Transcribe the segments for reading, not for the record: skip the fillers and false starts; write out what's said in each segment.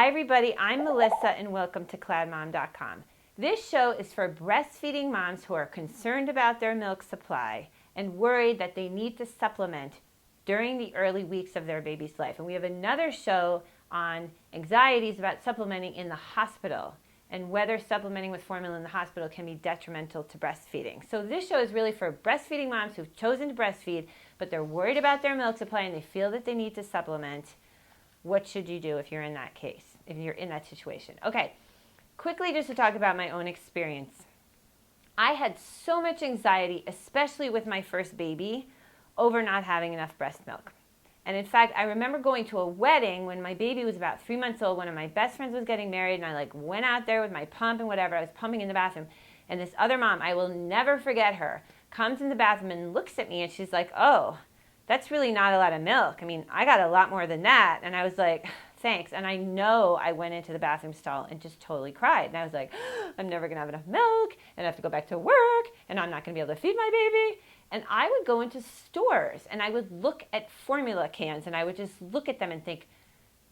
everybody, I'm Melissa and welcome to CloudMom.com. This show is for breastfeeding moms who are concerned about their milk supply and worried that they need to supplement during the early weeks of their baby's life. And we have another show on anxieties about supplementing in the hospital and whether supplementing with formula in the hospital can be detrimental to breastfeeding. So this show is really for breastfeeding moms who've chosen to breastfeed, but they're worried about their milk supply and they feel that they need to supplement. What should you do if you're in that case, if you're in that situation? Okay, quickly just to talk about my own experience. I had so much anxiety, especially with my first baby, over not having enough breast milk. And in fact, I remember going to a wedding when my baby was about 3 months old. One of my best friends was getting married, and I went out there with my pump and whatever. I was pumping in the bathroom. And this other mom, I will never forget her, comes in the bathroom and looks at me and she's like, "Oh, that's really not a lot of milk. I mean, I got a lot more than that." And I was like, "Thanks." And I know I went into the bathroom stall and just totally cried. And I was like, "I'm never going to have enough milk, and I have to go back to work, and I'm not going to be able to feed my baby." And I would go into stores and I would look at formula cans and I would just look at them and think,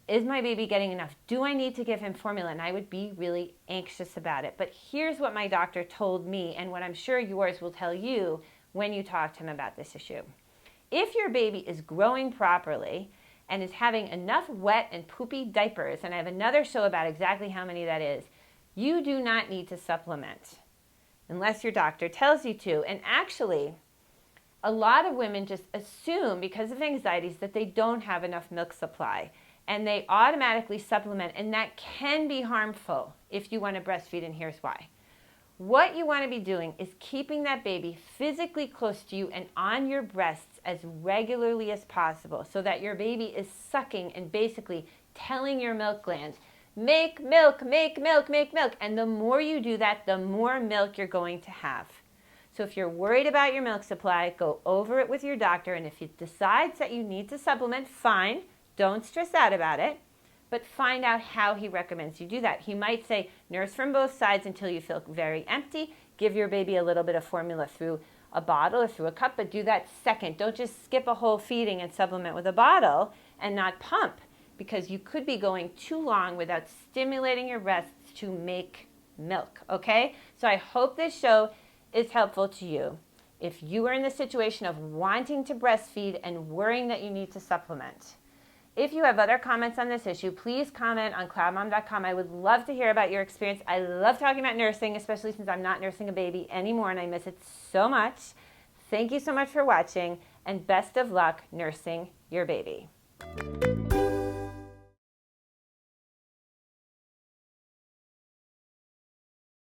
is my baby getting enough? Do I need to give him formula? And I would be really anxious about it. But here's what my doctor told me, and what I'm sure yours will tell you when you talk to him about this issue. If your baby is growing properly and is having enough wet and poopy diapers, and I have another show about exactly how many that is, you do not need to supplement unless your doctor tells you to. And actually, a lot of women just assume because of anxieties that they don't have enough milk supply, and they automatically supplement, and that can be harmful if you want to breastfeed, and here's why. What you want to be doing is keeping that baby physically close to you and on your breasts as regularly as possible so that your baby is sucking and basically telling your milk glands, make milk, make milk, make milk. And the more you do that, the more milk you're going to have. So if you're worried about your milk supply, go over it with your doctor. And if he decides that you need to supplement, fine. Don't stress out about it. But find out how he recommends you do that. He might say, nurse from both sides until you feel very empty. Give your baby a little bit of formula through a bottle or through a cup, but do that second. Don't just skip a whole feeding and supplement with a bottle and not pump, because you could be going too long without stimulating your breasts to make milk, okay? So I hope this show is helpful to you if you are in the situation of wanting to breastfeed and worrying that you need to supplement. If you have other comments on this issue, please comment on CloudMom.com. I would love to hear about your experience. I love talking about nursing, especially since I'm not nursing a baby anymore and I miss it so much. Thank you so much for watching, and best of luck nursing your baby.